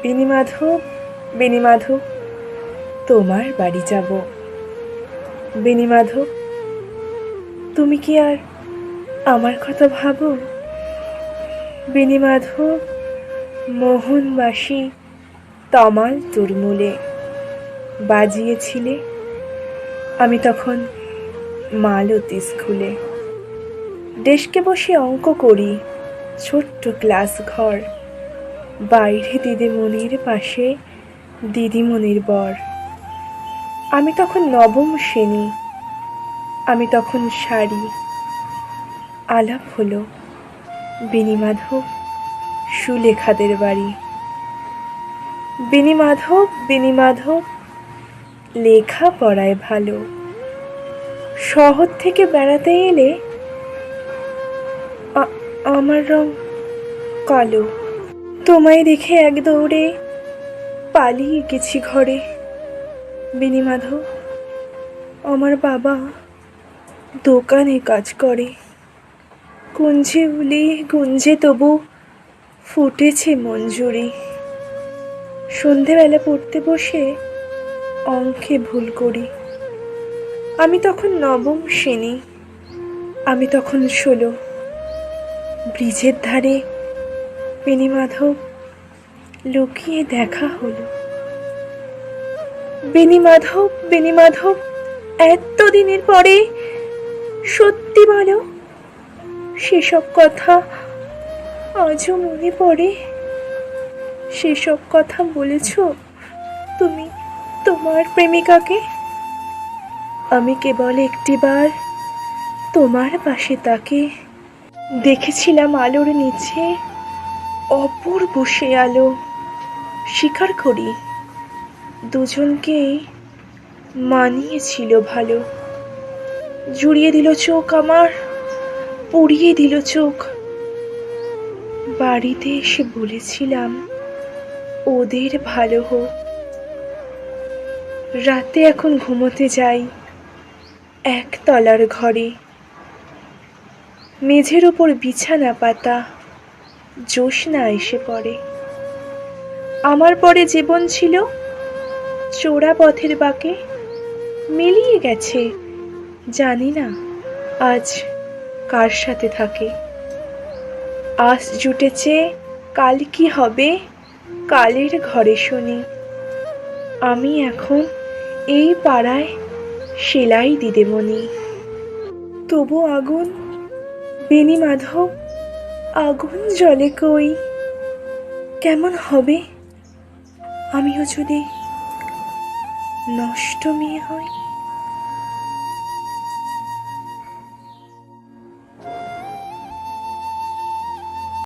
বেণীমাধব, বেণীমাধব, তোমার বাড়ি যাব। বেণীমাধব, তুমি কি আর আমার কথা ভাবো? বেণীমাধব, মোহনবাসী তমাল তুরমুলে বাজিয়েছিলে, আমি তখন মালতী স্কুলে। ডেস্কে বসে অঙ্ক করি, ছোট্ট ক্লাস ঘর, বাইরে দিদিমণির পাশে দিদিমণির বর। আমি তখন নবম শ্রেণী, আমি তখন শাড়ি। আলাপ হলো বেণীমাধব, সুলেখাদের বাড়ি। বেণীমাধব, বেণীমাধব, লেখা পড়ায় ভালো। শহর থেকে বেড়াতে এলে আমার রং কালো। তোমায় দেখে এক দৌড়ে পালিয়ে গেছি ঘরে। বেণীমাধব, আমার বাবা দোকানে কাজ করে। কুঞ্জে উলি গুঞ্জে তবু ফুটেছে মঞ্জুরি। সন্ধেবেলা পড়তে বসে অঙ্কে ভুল করি। আমি তখন নবম শ্রেণী, আমি তখন 16। ব্রিজের ধারে বেণীমাধব লুকিয়ে দেখা হলো। বেণীমাধব, বেণীমাধব, এতদিনের পরে সত্যি বলো, সেসব কথা আজও মনে পড়ে? সেসব কথা বলেছ তুমি তোমার প্রেমিকাকে? আমি কেবল একটিবার তোমার পাশে তাকে দেখেছিলাম আলোর নিচে, অপূর্ব সে আলো। স্বীকার করি, দুজনকেই মানিয়েছিল ভালো। জুড়িয়ে দিল চোখ আমার, পুড়িয়ে দিল চোখ। বাড়িতে এসে বলেছিলাম ওদের ভালো হোক। রাতে এখন ঘুমোতে যাই একতলার ঘরে। মেঝের উপর বিছানা পাতা, জ্যোৎস্না এসে পড়ে। আমার পরে জীবন ছিল চোরা পথের বাঁকে, মিলিয়ে গেছে জানি না আজ কার সাথে থাকে। আজ জুটেছে, কাল কি হবে কালের ঘরে শুনি। আমি এখন এই পাড়ায় সেলাই দিদিমণি। তবু আগুন, বেণীমাধব, আগুন জ্বলে কই? কেমন হবে আমিও যদি নষ্ট মেয়ে হই?